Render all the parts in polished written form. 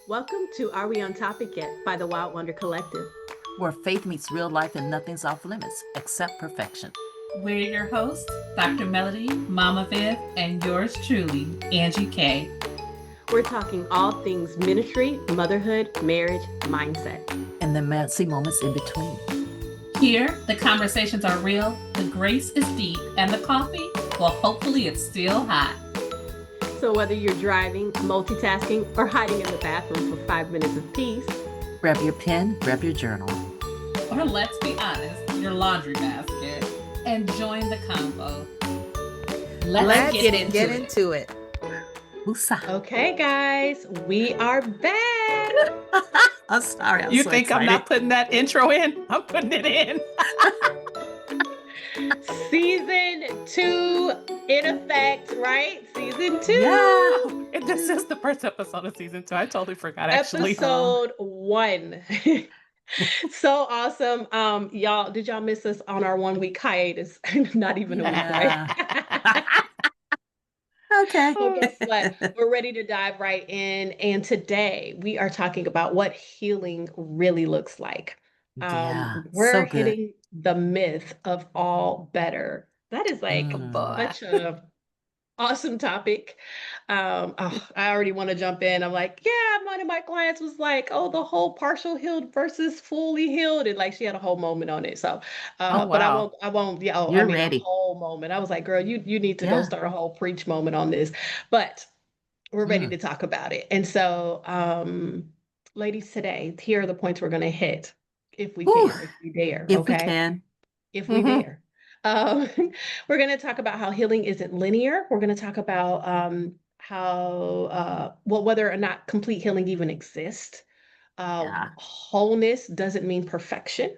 Welcome to Are We On Topic Yet by the Wild Wonder Collective. Where faith meets real life and nothing's off limits except perfection. We're your hosts, Dr. Melody, Mama Viv, and yours truly, Angie K. We're talking all things ministry, motherhood, marriage, mindset. And the messy moments in between. Here, the conversations are real, the grace is deep, and the coffee, well, hopefully it's still hot. So whether you're driving, multitasking, or hiding in the bathroom for 5 minutes of peace, Grab your pen, grab your journal. Or let's be honest, your laundry basket, and join the convo. Let's get into it. Woosah. okay, guys, we are back. I'm sorry. I'm You so think excited. I'm not putting that intro in? I'm putting it in. Season 2 in effect, right? Season 2. Yeah. And this is the first episode of season 2. I totally forgot, actually. Episode 1. So awesome. Y'all, did y'all miss us on our 1 week hiatus? Not even a week, right? Okay. So guess what? We're ready to dive right in. And today we are talking about what healing really looks like. Yeah, We're so good. hitting the myth of all better. That is like such a awesome topic. I already want to jump in. I'm like, yeah, one of my clients was like, oh, the whole partial healed versus fully healed. And like she had a whole moment on it. So Oh, but wow. I won't, yeah, oh, I You're mean ready. a whole moment. I was like, girl, you need to go Yeah. start a whole preach moment on this. But we're ready Mm. to talk about it. And so ladies, today, here are the points we're gonna hit if we Whew. can, if we dare, If we okay? can. If we Mhm. dare. Um, we're going to talk about how healing isn't linear. We're going to talk about well, whether or not complete healing even exists. Yeah. Wholeness doesn't mean perfection.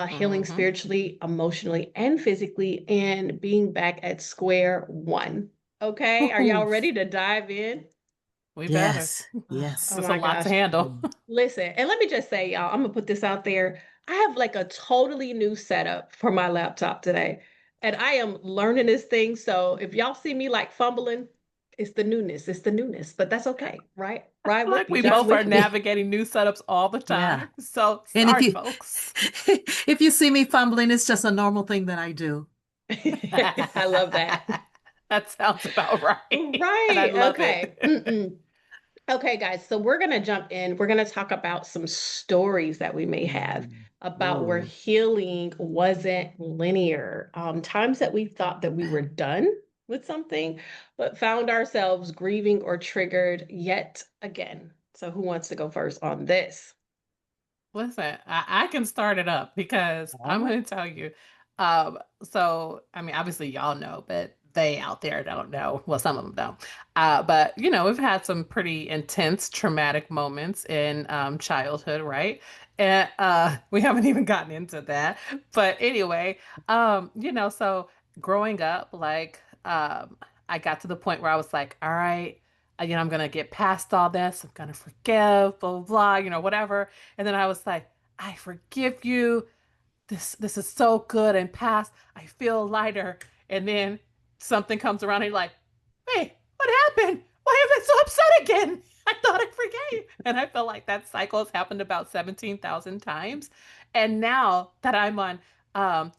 Healing Mhm. spiritually, emotionally, and physically, and being back at square one. Okay, are y'all Whew. ready to dive in? We better. Yes. Yes. Oh It's a my lot to gosh. handle. Listen, and let me just say, y'all, I'm gonna put this out there. I have like a totally new setup for my laptop today, and I am learning this thing. So if y'all see me like fumbling, it's the newness. It's the newness, but that's okay, right? I Ride feel with like me, we jive both are with me. navigating new setups all the Yeah. time. So And sorry, folks. if you see me fumbling, it's just a normal thing that I do. I love that. That sounds about right. And I Right. love Okay. it. Okay, guys, so we're going to jump in. We're going to talk about some stories that we may have Mm. about where Ooh. healing wasn't linear. Times that we thought that we were done with something, but found ourselves grieving or triggered yet again. So, who wants to go first on this? Listen, I can start it up because I'm Oh, going to tell you. So, I mean, obviously, y'all know, but they out there don't know. Well, some of them don't. But, we've had some pretty intense traumatic moments in childhood, right? And we haven't even gotten into that. But anyway, so growing up, like, I got to the point where I was like, all right, I'm going to get past all this. I'm going to forgive, blah, blah, blah, whatever. And then I was like, I forgive you. This is so good and past. I feel lighter. And then something comes around and you're like, hey, what happened? Why am I so upset again? I thought I forgave. And I felt like that cycle has happened about 17,000 times. And now that I'm on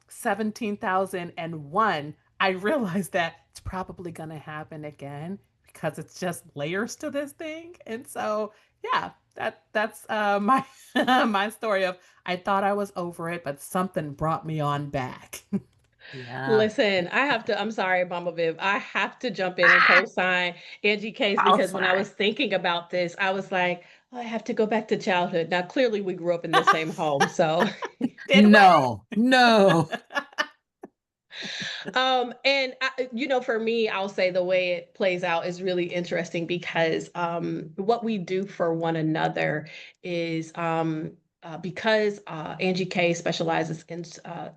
17,001, I realize that it's probably going to happen again because it's just layers to this thing. And so, yeah, that's my my story of I thought I was over it, but something brought me on back. yeah. Listen, I'm sorry, Mama Viv. I have to jump in and co-sign Angie Case I'm because when I was sorry. thinking about this, I was like, "Oh, I have to go back to childhood. Now, clearly, we grew up in the same home. So, Did we? No, no. for me, I'll say the way it plays out is really interesting because what we do for one another is because Angie K specializes in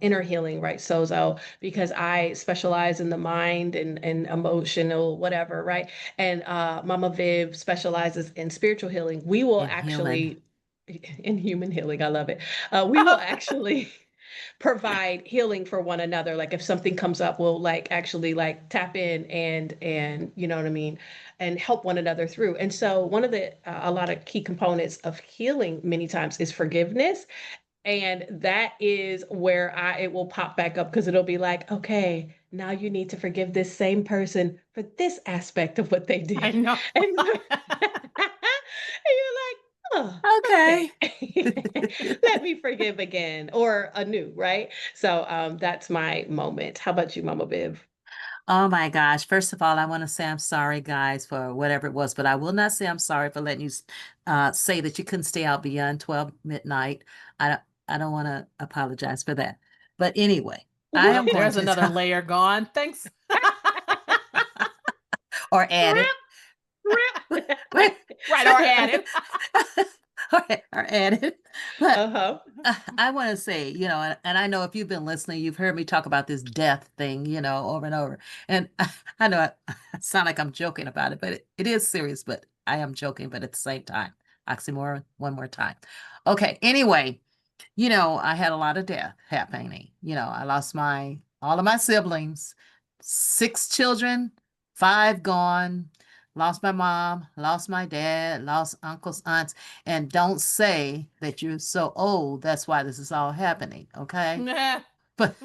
inner healing, right? Sozo, because I specialize in the mind and emotional, whatever, right? And Mama Viv specializes in spiritual healing. We will And healing. actually, in human healing, I love it. We will actually provide healing for one another. Like if something comes up, we'll like actually like tap in and you know what I mean, and help one another through. And so one of the a lot of key components of healing many times is forgiveness. And that is where I it will pop back up because it'll be like, okay, now you need to forgive this same person for this aspect of what they I did. know. And, and you're like, oh, Okay. okay. Let me forgive again or anew, right? So that's my moment. How about you, Mama Viv? Oh my gosh. First of all, I want to say I'm sorry, guys, for whatever it was, but I will not say I'm sorry for letting you say that you couldn't stay out beyond 12 midnight. I don't, I don't want to apologize for that. But anyway, I am Nope, going there's to another layer gone. Thanks. or added. Rip, Wait. rip. Right, or added. Or added. But Uh-huh. I want to say, and I know if you've been listening, you've heard me talk about this death thing, over and over. And I know I sound like I'm joking about it, but it is serious, but I am joking, but at the same time, oxymoron, one more time. Okay. Anyway, I had a lot of death happening. I lost all of my siblings, 6 children, 5 gone, lost my mom, lost my dad, lost uncles, aunts, and don't say that you're so old. That's why this is all happening. Okay. But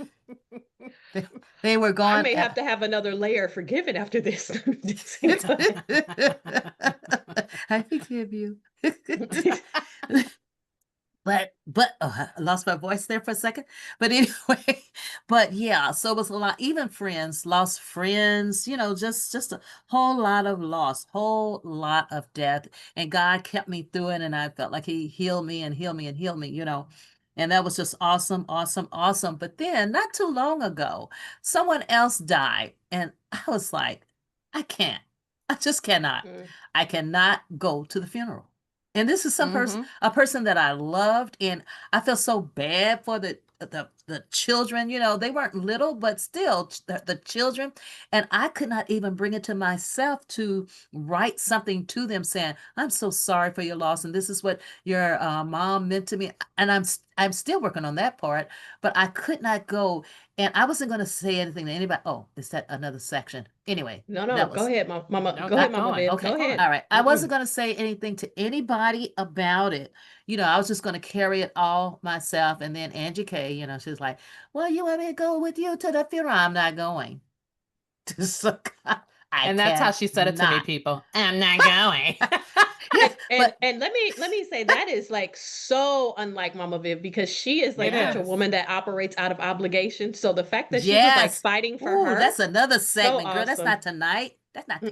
they, they were I gone may have at. to have another layer forgiven after this. I forgive you. But I lost my voice there for a second. But anyway, but yeah, so it was a lot. Even friends lost friends. Just a whole lot of loss, whole lot of death. And God kept me through it, and I felt like He healed me and healed me and healed me. And that was just awesome, awesome, awesome. But then, not too long ago, someone else died, and I was like, I can't. I just cannot. Mm. I cannot go to the funeral. And this is Hmm. a person that I loved, and I felt so bad for the children. They weren't little, but still the children. And I could not even bring it to myself to write something to them saying, "I'm so sorry for your loss, and this is what your mom meant to me." And I'm still working on that part, but I could not go, and I wasn't going to say anything to anybody. Oh, is that another section? Anyway, No, no, that go was. ahead, Mama. No, Go ahead, keep Mama going. Viv. Okay. Go Keep going. ahead. All right. I wasn't Mm-mm. going to say anything to anybody about it. I was just going to carry it all myself. And then Angie K, she's like, "Well, you want me to go with you to the funeral?" I'm not going. So, I And that's how she said it to me, cannot. people. I'm not going. Yes, And but and let me say that is like so unlike Mama Viv because she is like It such a yeah. is. woman that operates out of obligation. So the fact that she was like Yes. fighting for Ooh, her, that's another so segment, girl. That's awesome. not tonight. That's not,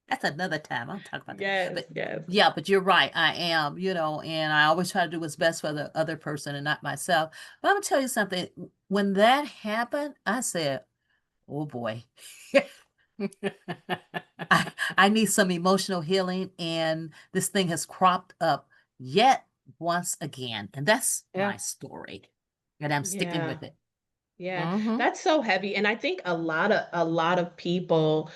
that's another time. I'll talk about that. Yes, But yes. yeah, but you're right. I am, and I always try to do what's best for the other person and not myself. But I'm gonna tell you something. When that happened, I said, "Oh boy, I need some emotional healing, and this thing has cropped up yet once again." And that's Yeah. my story. And I'm sticking Yeah. with it. Yeah, Hmm. that's so heavy. And I think a lot of people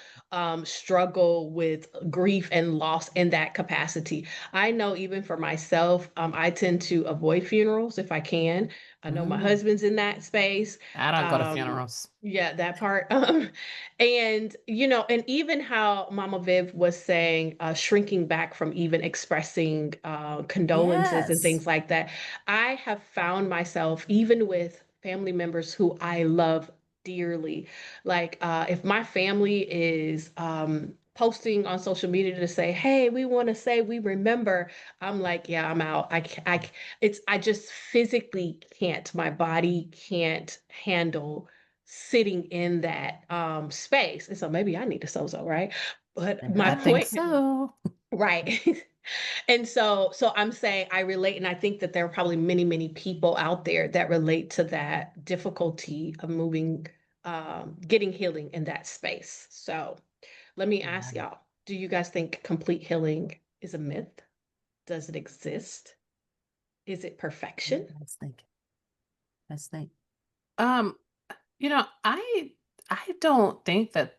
struggle with grief and loss in that capacity. I know even for myself, I tend to avoid funerals if I can. I know my Mm, husband's in that space. I don't go to Um, funerals. yeah, that part. And and even how Mama Viv was saying, shrinking back from even expressing condolences and yes. things like that. I have found myself, even with family members who I love dearly, like if my family is posting on social media to say, "Hey, we want to say we remember," I'm like, "Yeah, I'm out. I just physically can't. My body can't handle sitting in that space." And so maybe I need to sozo, right? But my I think point, so. right. And so I'm saying I relate, and I think that there are probably many, many people out there that relate to that difficulty of moving, getting healing in that space. So let me ask Yeah. y'all, do you guys think complete healing is a myth? Does it exist? Is it perfection? Let's think. Let's think. Um, I don't think that.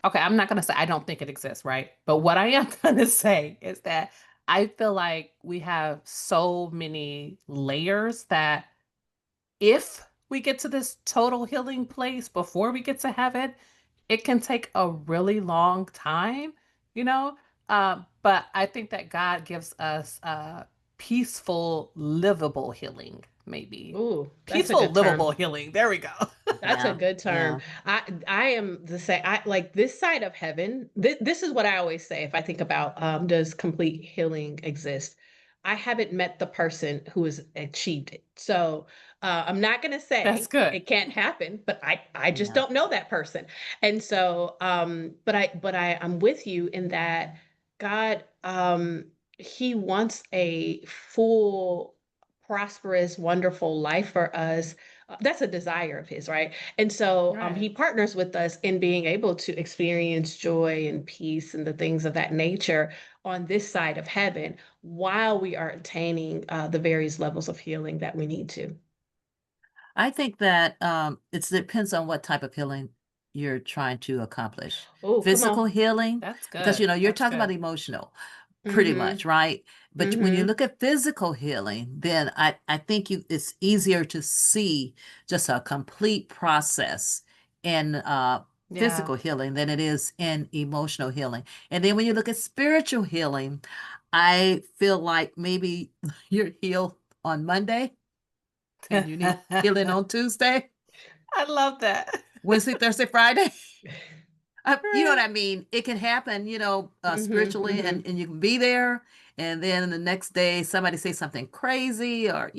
Okay, I'm not gonna say I don't think it exists, right? But what I am gonna say is that I feel like we have so many layers that if we get to this total healing place before we get to heaven, it can take a really long time, you know. But I think that God gives us peaceful, livable healing, maybe. Ooh, that's a Peaceful, good term. livable healing. There we go. That's a Yeah. good term. Yeah. I am the same. I like this side of heaven. This is what I always say if I think about does complete healing exist? I haven't met the person who has achieved it. So I'm not going to That's say good. it can't happen, but I just Yeah. don't know that person. And so I'm with you in that God he wants a full prosperous wonderful life for us. That's a desire of his, right? And so Right. he partners with us in being able to experience joy and peace and the things of that nature on this side of heaven while we are attaining the various levels of healing that we need to. I think that it depends on what type of healing you're trying to accomplish. Oh, come Physical on. healing, That's because good. you're That's talking about good. emotional, pretty Mm-hmm. much, right? But when you Mm-hmm. look at physical healing, then I think it's easier to see just a complete process in Yeah. physical healing than it is in emotional healing. And then when you look at spiritual healing, I feel like maybe you're healed on Monday and you need healing on Tuesday, I love that. Wednesday, Thursday, Friday. You know what Right. I mean? It can happen, Mm-hmm. spiritually, Mm-hmm. and you can be there, and then the next day somebody say something crazy, or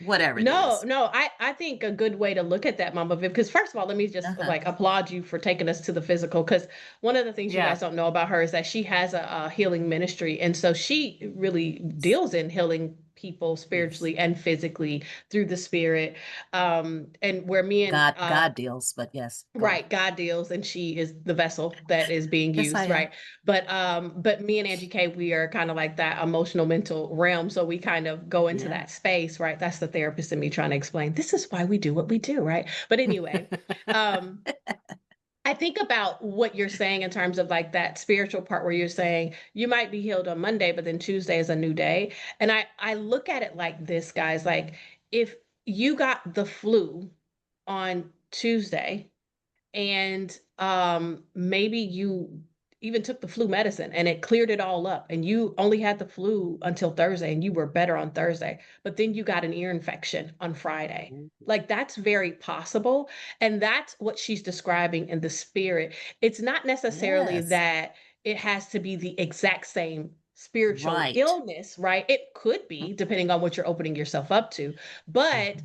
whatever it No, is. no, I think a good way to look at that, Mama Viv, because first of all, let me just Uh-huh. like applaud you for taking us to the physical. Because one of the things you Yeah. guys don't know about her is that she has a healing ministry, and so she really deals in healing people Yes. spiritually and physically through the spirit. And where me and God deals, but yes, go on. right, God deals, and she is the vessel that is being Yes, I used, am. right? But me and Angie K, we are kind of like that emotional mental realm. So we kind of go into Yeah. that space, right? That's the therapist in me trying to explain this is why we do what we do, right? But anyway, um, I think about what you're saying in terms of like that spiritual part where you're saying you might be healed on Monday, but then Tuesday is a new day. And I look at it like this, guys, like if you got the flu on Tuesday and maybe you even took the flu medicine and it cleared it all up and you only had the flu until Thursday and you were better on Thursday, but then you got an ear infection on Friday. Ooh, Like that's very possible, and that's what she's describing in the spirit. It's not necessarily yes. that it has to be the exact same spiritual Right. illness, right? It could Mm, be depending on what you're opening yourself up to, but mhm.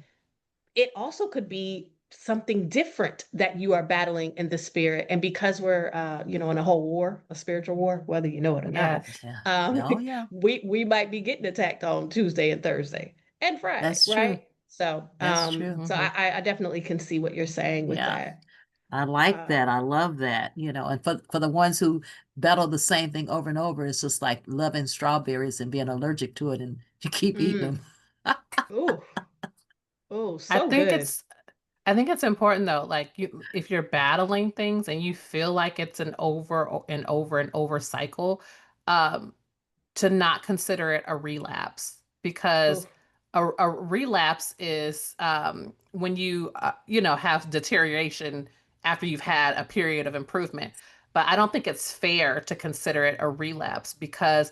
it also could be something different that you are battling in the spirit. And because we're in a whole war, a spiritual war, whether you know it or not, Yes. Yeah. um, Oh, yeah. we might be getting attacked on Tuesday and Thursday and Friday, That's true. right? So That's true. so Hmm. I definitely can see what you're saying with Yeah. that. I like that. Um, I love that. And for the ones who battle the same thing over and over, it's just like loving strawberries and being allergic to it, and you keep eating mm, them. ooh, oh, I so think good. it's I think it's important though, like you if you're battling things and you feel like it's an over and over cycle, um, to not consider it a relapse because Oh, a relapse is when you have deterioration after you've had a period of improvement. But I don't think it's fair to consider it a relapse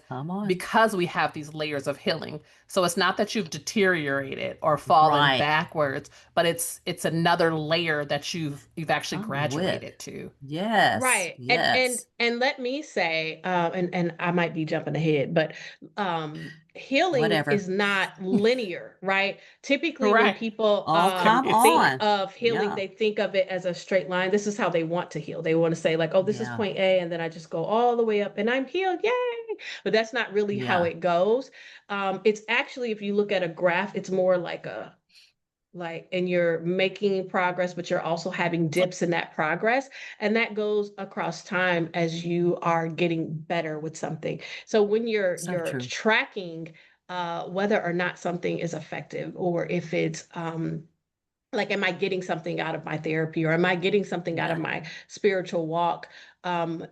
Come on. because we have these layers of healing. So it's not that you've deteriorated or fallen Right. backwards, but it's another layer that you've actually I'm with. graduated to. Yes. right. Yes. And let me say, and I might be jumping ahead, but healing Whatever. is not linear, right? Typically when Right. people Oh, come think on. of healing, Yeah. they think of it as a straight line. This is how they want to heal. They want to say, like, oh, this is Yeah. point A, and then I just go all the way up and I'm healed. Yay. But that's not really how Yeah. it goes. It's actually, if you look at a graph, it's more like and you're making progress, but you're also having dips in that progress, and that goes across time as you are getting better with something. So when So you're true. tracking whether or not something is effective, or if it's like, am I getting something out of my therapy, or am I getting something out of Yeah. my spiritual walk?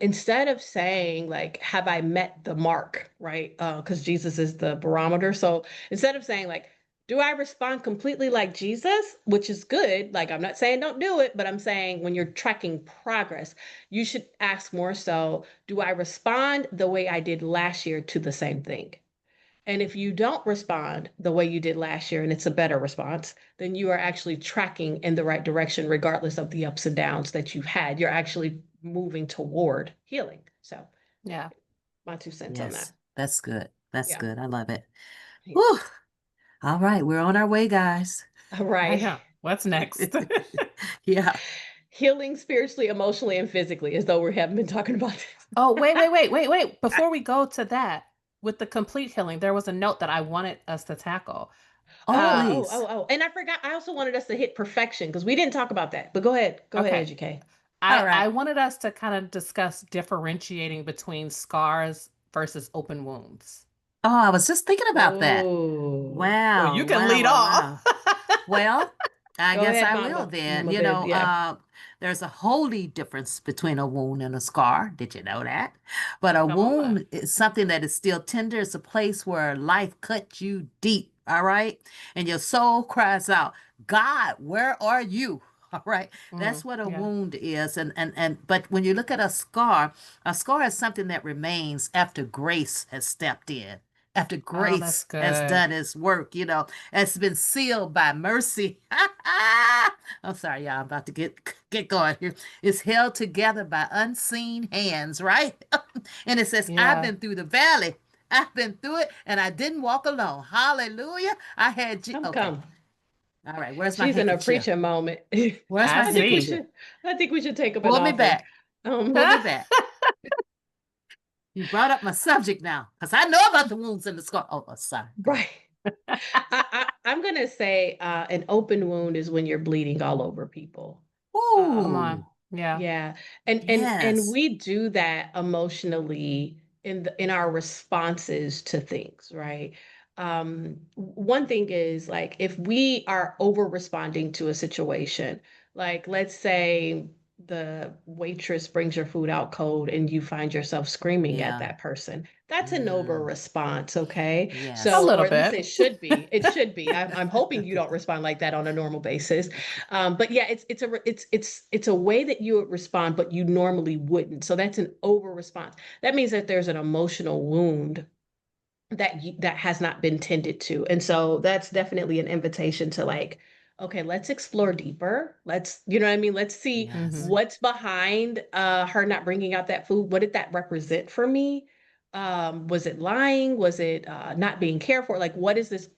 Instead of saying like, have I met the mark, right? Because Jesus is the barometer. So instead of saying like, Do I respond completely like Jesus, which is good? Like, I'm not saying don't do it, but I'm saying when you're tracking progress, you should ask more so, do I respond the way I did last year to the same thing? And if you don't respond the way you did last year and it's a better response, then you are actually tracking in the right direction, regardless of the ups and downs that you've had. You're actually moving toward healing. So, Yeah. my 2 cents on that. Yes, that's good. That's Yeah. good. I love it. Yeah. Whew. All right, we're on our way, guys. All I right. know. What's next? Yeah. Healing spiritually, emotionally, and physically, as though we haven't been talking about this. Oh, wait. Before we go to that, with the complete healing, there was a note that I wanted us to tackle. Oh, please. And I forgot. I also wanted us to hit perfection because we didn't talk about that. But go ahead. Go ahead, Okay. educate. All I right. wanted us to kind of discuss differentiating between scars versus open wounds. Oh, I was just thinking about that. Oh, Well, Wow, you can wow, lead wow, off. wow. Well, I go guess ahead, I will Mama. then. Mama Bear. Yeah. There's a holy difference between a wound and a scar. Did you know that? But a Come on. wound is something that is still tender. It's a place where life cut you deep, all right? And your soul cries out, God, where are you? All right. That's what a Yeah. wound is. And but when you look at a scar is something that remains after grace has stepped in. After Oh, that's grace has good. done its work, has been sealed by mercy. I'm sorry, y'all. I'm about to get going here. It's held together by unseen hands, right? And it says, I've Yeah. been through the valley. I've been through it, and I didn't walk alone. Hallelujah. I had you. Okay. Come. All right. Where's my She's in a handkerchief? preacher moment. Where's I my I think we see. handkerchief? should. I think we should take up an Pull me offering. back. Pull me back. You brought up my subject now, because I know about the wounds and the scar. Oh, sorry. Go ahead. Right. I'm gonna say an open wound is when you're bleeding all over people. Come Um, on. Ooh, Yeah. yeah, and yes. we do that emotionally in our responses to things, right? One thing is like if we are over responding to a situation, like let's say the waitress brings your food out cold and you find yourself screaming at Yeah. that person. That's an over Mm, response, okay? A So, yes. or little at least it bit. should be. It should be. I'm hoping you don't respond like that on a normal basis. But yeah, it's a way that you would respond, but you normally wouldn't. So that's an over response. That means that there's an emotional wound that has not been tended to. And so that's definitely an invitation to like, okay, let's explore deeper. Let's, you know what I mean? Let's see Yes. Hmm. what's behind her not bringing out that food. What did that represent for me? Was it lying? Was it not being cared for? Like, what is this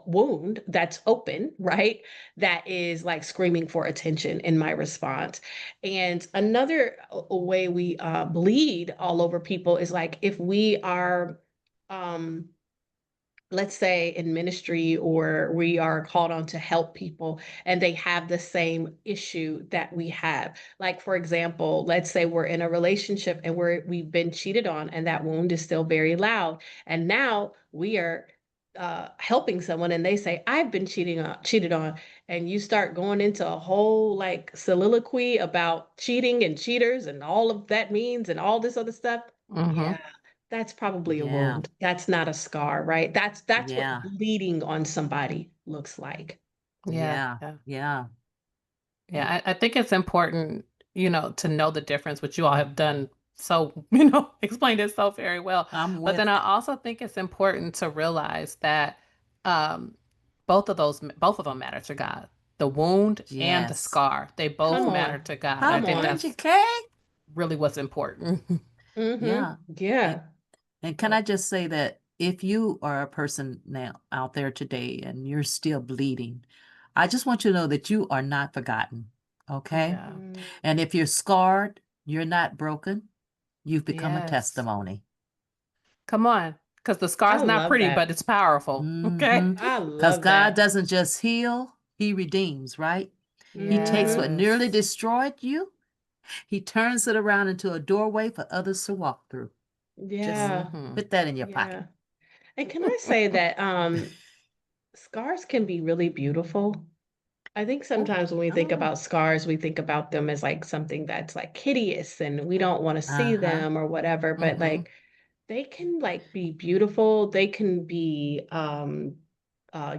wound that's open, right? That is like screaming for attention in my response. And another way we bleed all over people is like if we are um let's say in ministry or we are called on to help people and they have the same issue that we have, like for example, let's say we're in a relationship and we've been cheated on and that wound is still very loud, and now we are helping someone and they say I've been cheated on, and you start going into a whole like soliloquy about cheating and cheaters and all of that means and all this other stuff. Hmm. Yeah, that's probably a Yeah. wound. That's not a scar, right? That's what Yeah. bleeding on somebody looks like. Yeah. Yeah. Yeah. Yeah. And Yeah. I think it's important, to know the difference, which you all have done so, explained it so very well. I'm But then with I it. also think it's important to realize that um, both of them matter to God. The wound and the Yes. scar, they both Come matter on. to God. I Come Come think on, on. that's GK. really what's important. Mm-hmm. Yeah. And, Yeah. and can I just say that if you are a person now out there today and you're still bleeding, I just want you to know that you are not forgotten. Okay? Yeah. Mm, And if you're scarred, you're not broken. You've become a Yes. testimony. Come on. Because the I scar's not love pretty, but that. it's powerful. Okay. Mm-hmm. I Because love God that. doesn't just heal, He redeems, right? He takes Mm-hmm. what nearly Yes. destroyed you, He turns it around into a doorway for others to walk through. Just Yeah. Hmm. put that in your pocket. Yeah. And can I say that scars can be really beautiful? I think Oh, sometimes when we think oh, about scars, we think about them as like something that's like hideous and we don't want to see uh-huh. them or whatever, but Hmm. like they can like be beautiful. They can be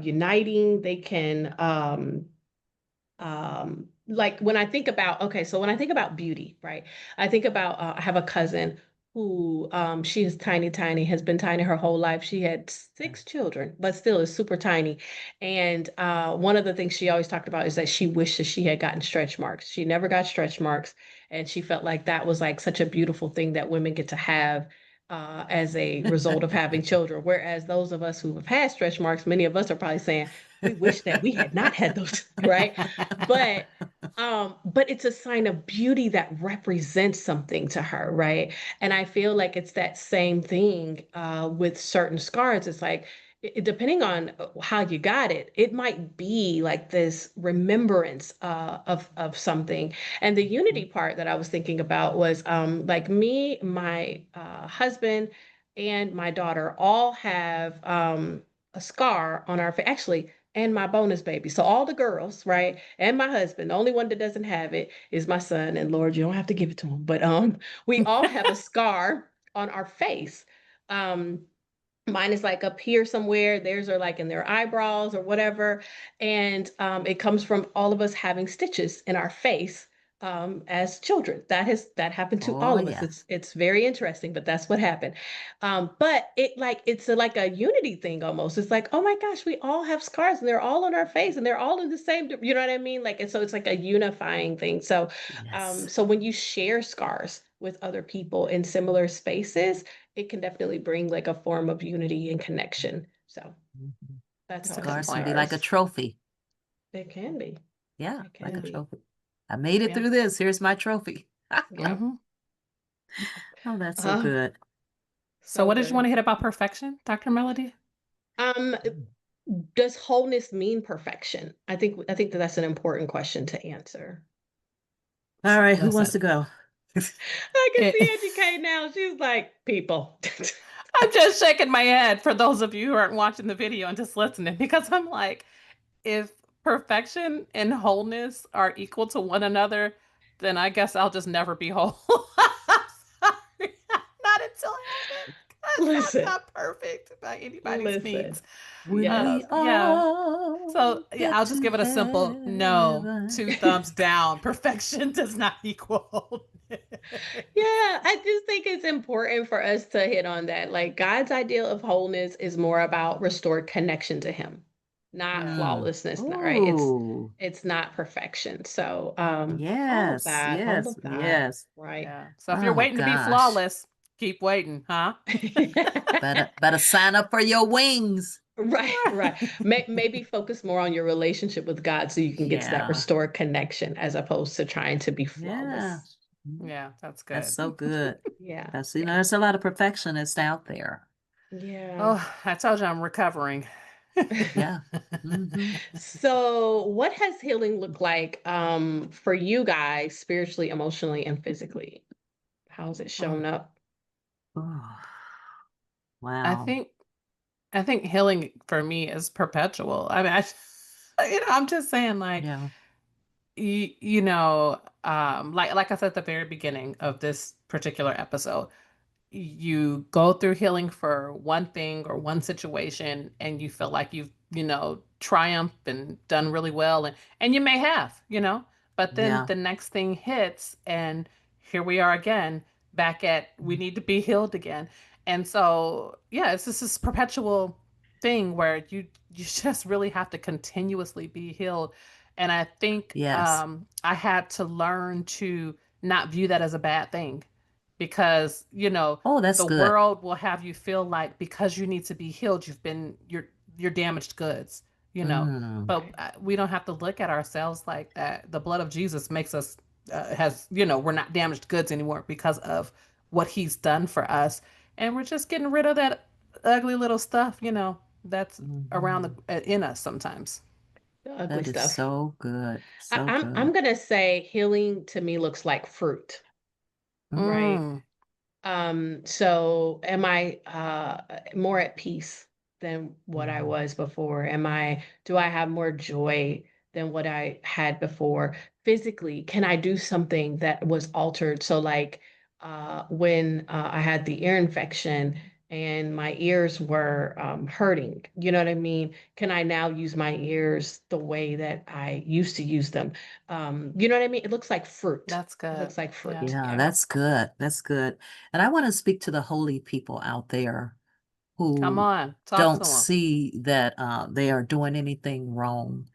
uniting. They can like when I think about, okay, so when I think about beauty, right? I think about I have a cousin who she is tiny, tiny, has been tiny her whole life. She had 6 children, but still is super tiny. And one of the things she always talked about is that she wished that she had gotten stretch marks. She never got stretch marks, and she felt like that was like such a beautiful thing that women get to have as a result of having children. Whereas those of us who have had stretch marks, many of us are probably saying, we wish that we had not had those, right? But but it's a sign of beauty that represents something to her, right? And I feel like it's that same thing with certain scars. It's like depending on how you got it, it might be like this remembrance of something. And the unity part that I was thinking about was like me, my husband, and my daughter all have a scar on our face. Actually, and my bonus baby. So all the girls, right? And my husband. The only one that doesn't have it is my son. And Lord, you don't have to give it to him. But we all have a scar on our face. Um Mine is like up here somewhere. Theirs are like in their eyebrows or whatever. And it comes from all of us having stitches in our face as children. That happened to Oh, all of us. yes. It's very interesting, but that's what happened. But it's like a unity thing almost. It's like, oh my gosh, we all have scars and they're all on our face and they're all in the same, you know what I mean? Like, and so it's like a unifying thing. So Yes. so when you share scars with other people in similar spaces, it can definitely bring like a form of unity and connection. So Mhm. that's how That's a I see good Scars can point. be like a scars. trophy. It can be. Yeah, It like can a be. trophy. I made it Yeah. through this. Here's my trophy. Yep. Hmm. Oh, that's so Uh, good. So, so what did you want good. to hit about perfection, Dr. Melody? Um, does wholeness mean perfection? I think that that's an important question to answer. All right, who wants Listen, to go? I can it, see Angie K now. She's like, people. I'm just shaking my head for those of you who aren't watching the video and just listening because I'm like, if perfection and wholeness are equal to one another, then I guess I'll just never be whole. Sorry. Not until heaven, because I'm Listen, not perfect by anybody's listen. means. When we Yes. Yeah. all So yeah, get I'll just to give it a simple no, heaven. 2 thumbs down. Perfection does not equal wholeness. Yeah, I just think it's important for us to hit on that. Like God's ideal of wholeness is more about restored connection to him, not Mm. flawlessness, right? Ooh, It's not perfection. So yes, all yes, of that, yes. right? Yeah. So if you're Oh waiting to be gosh. flawless, keep waiting, huh? Better sign up for your wings. Right, right. Maybe focus more on your relationship with God so you can get to that Yeah. restored connection as opposed to trying to be Yeah. flawless. Mhm. Yeah, that's That's good. so good. Yeah, That's, yeah, there's a lot of perfectionists out there. yeah. Oh, I told you I'm recovering. Yeah. Hmm. So, what has healing looked like for you guys spiritually, emotionally, and physically? How's it Oh, shown up? Oh, I wow. think I think healing for me is perpetual. I mean, I'm just saying, like, Yeah. like I said at the very beginning of this particular episode, you go through healing for one thing or one situation and you feel like you've triumphed and done really well, and you may have, but then Yeah. the next thing hits and here we are again, back at we need to be healed again. And so yeah, it's just this perpetual thing where you just really have to continuously be healed. And I think Yes. I had to learn to not view that as a bad thing, because Oh, that's the good. world will have you feel like because you need to be healed, you're damaged goods, you know. Mm. But we don't have to look at ourselves like that. The blood of Jesus makes us we're not damaged goods anymore because of what He's done for us, and we're just getting rid of that ugly little stuff, that's around Mhm. in us sometimes. The ugly That is stuff. so good. I, So I'm good. gonna say healing to me looks like fruit, right? Mm, So am I more at peace than what I Mhm. was before? Do I have more joy than what I had before? Physically, can I do something that was altered? So like when I had the ear infection, and my ears were hurting. You know what I mean? Can I now use my ears the way that I used to use them? You know what I mean? It looks like fruit. That's It good. looks like Yeah. fruit. Yeah, Yeah. that's good. That's good. And I want to speak to the holy people out there Come who on, talk to don't them. see that they are doing anything wrong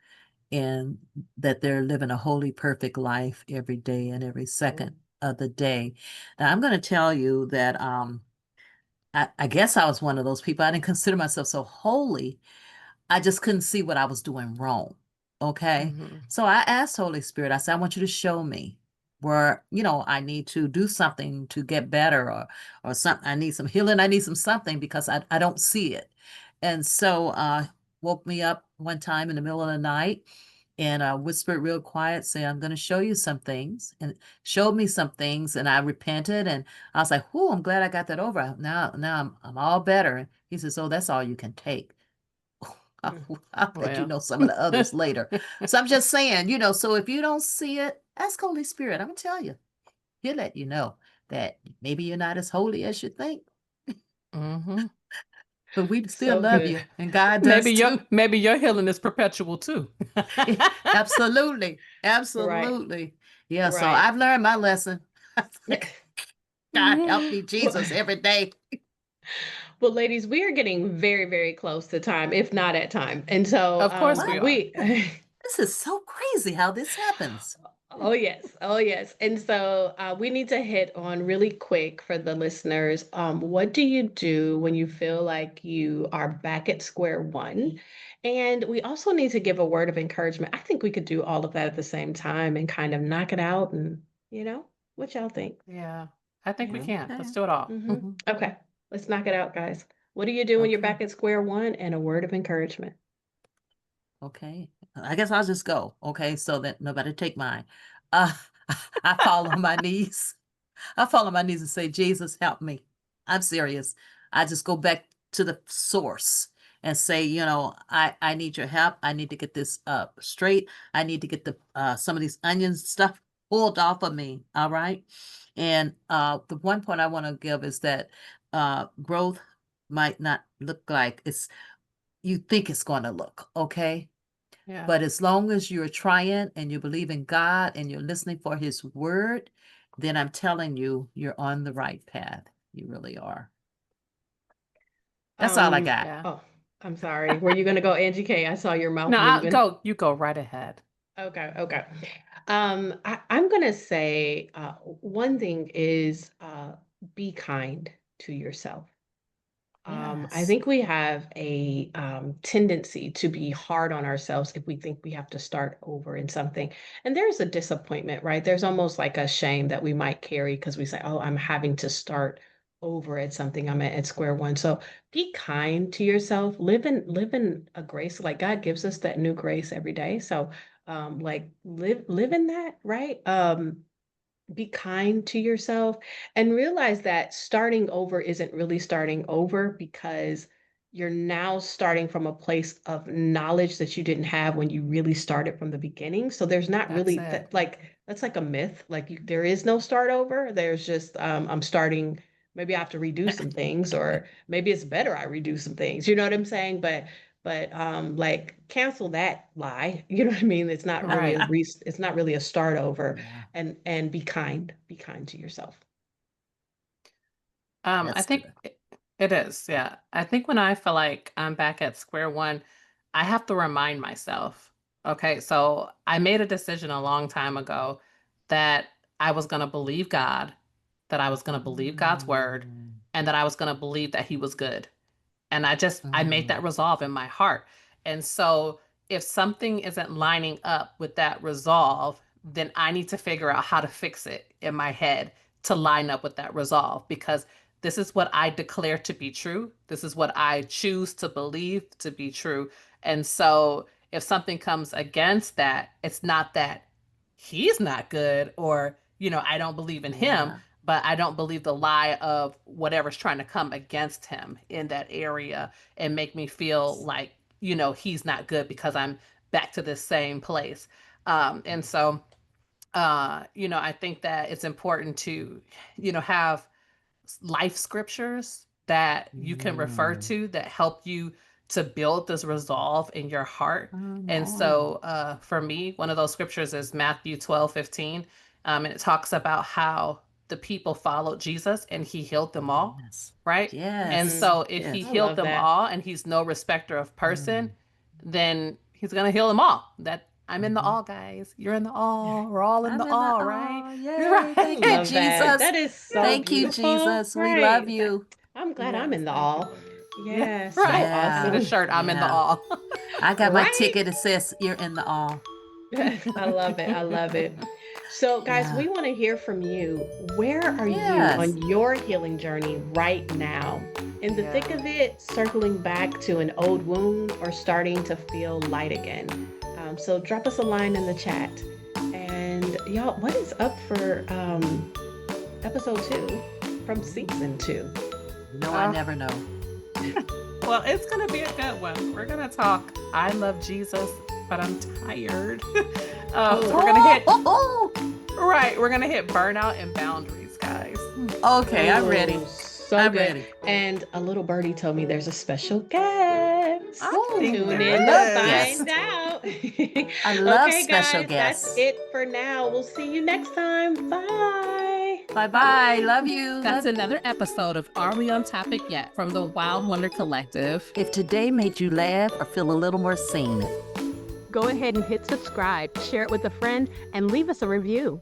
and that they're living a holy, perfect life every day and every second of the day. Now, I'm going to tell you that I guess I was one of those people. I didn't consider myself so holy. I just couldn't see what I was doing wrong. Okay. Hmm. So I asked Holy Spirit, I said, I want you to show me where, I need to do something to get better or something. I need some healing. I need some something because I don't see it. And so woke me up one time in the middle of the night and whispered real quiet, say, I'm going to show you some things, and showed me some things. And I repented and I was like, whoo, I'm glad I got that over. Now I'm all better. He says, oh, that's all you can take. Mm. I'll let you Well. know some of the others later. So I'm just saying, so if you don't see it, ask Holy Spirit. I'm gonna tell you. He'll let you know that maybe you're not as holy as you think, Hmm. but we still So love good. you, and God Maybe does your too. maybe your healing is perpetual too. Absolutely, Right. absolutely. Yeah. So Right. I've learned my lesson. God help me, Well, Jesus, every day. well, ladies, we are getting very, very close to time, if not at time. And so Of course we What? are. we This is so crazy how this happens. Oh, yes. Oh, yes. And so we need to hit on really quick for the listeners. What do you do when you feel like you are back at square one? And we also need to give a word of encouragement. I think we could do all of that at the same time and kind of knock it out. And, what y'all think? Yeah, I think we Yeah. can. Okay. Let's do it all. Hmm. Mhm. Okay. Let's knock it out, guys. What do you do when you're Okay. back at square one and a word of encouragement? Okay. I guess I'll just go. Okay. So that nobody take mine. Uh, I fall on my knees. I fall on my knees and say, Jesus, help me. I'm serious. I just go back to the source and say, I need your help. I need to get this straight. I need to get the some of these onion stuff pulled off of me. All right. And the one point I want to give is that growth might not look like it's you think it's going to look, okay? Yeah. But as long as you're trying and you believe in God and you're listening for his word, then I'm telling you, you're on the right path. You really are. That's all I got. Yeah. Oh, I'm sorry. Were you going to go, Angie K? I saw your mouth No, moving. you go right ahead. Okay, okay. I'm gonna say one thing is be kind to yourself. I Yes. think we have a tendency to be hard on ourselves if we think we have to start over in something. And there's a disappointment, right? There's almost like a shame that we might carry because we say, oh, I'm having to start over at something. I'm at square one. So be kind to yourself. Live in a grace. Like God gives us that new grace every day. So like live in that, right? Be kind to yourself and realize that starting over isn't really starting over because you're now starting from a place of knowledge that you didn't have when you really started from the beginning. So there's not That's really it. that like that's like a myth. There is no start over. There's just I'm starting. Maybe I have to redo some things, or maybe it's better I redo some things. You know what I'm saying? But like cancel that lie. You know what I mean? It's not really Right. it's not really a start over, Yeah, and be kind to yourself. I that's think good. it is. Yeah. I think when I feel like I'm back at square one, I have to remind myself. Okay. So I made a decision a long time ago that I was going to believe God, that I was going to believe God's word, Mm, and that I was going to believe that He was good. And I made mm, that resolve in my heart. And so if something isn't lining up with that resolve, then I need to figure out how to fix it in my head to line up with that resolve, because this is what I declare to be true. This is what I choose to believe to be true. And so if something comes against that, it's not that he's not good, or, I don't believe in him, yeah. but I don't believe the lie of whatever's trying to come against him in that area and make me feel like, he's not good because I'm back to the same place. And so, I think that it's important to, have life scriptures that you can refer to that help you to build this resolve in your heart. And so for me, one of those scriptures is Matthew 12:15. And it talks about how the people followed Jesus and he healed them all, right? And Yes. so if Yes. he I healed love them that. all and he's no respecter of person, then he's going to heal them all. That I'm in the all, guys. You're in the all. We're all in I'm the in the all, all. right? Yay. Right. Thank you, Love that. Jesus. That is so Thank you, beautiful. Jesus. We Right. love you. I'm glad I'm Yes, in the thank you, all. Lord. Yeah, so Right. Yeah. Need a awesome. shirt. I'm in the Yeah. all. I got my Right? ticket that says you're in the all. I love it. I love it. So, guys, Yeah. we want to hear from you. Where are you Yes. on your healing journey right now? In the thick of it, circling back to an old wound, or starting to feel light again? So, drop us a line in the chat. And y'all, what is up for episode 2 from season 2? No, I never know. Well, it's going to be a good one. We're going to talk I love Jesus, but I'm tired. So we're going to hit right. We're going to hit burnout and boundaries, guys. Okay, I'm ready. So I'm good. ready. And a little birdie told me there's a special guest. I think Tune there in to love find guests. out. I love Okay, special guys, guests. that's it for now. We'll see you next time. Bye. Bye-bye. Love you. That's another episode of Are We on Topic Yet from the Wild Wonder Collective. If today made you laugh or feel a little more seen, Go ahead and hit subscribe, share it with a friend, and leave us a review.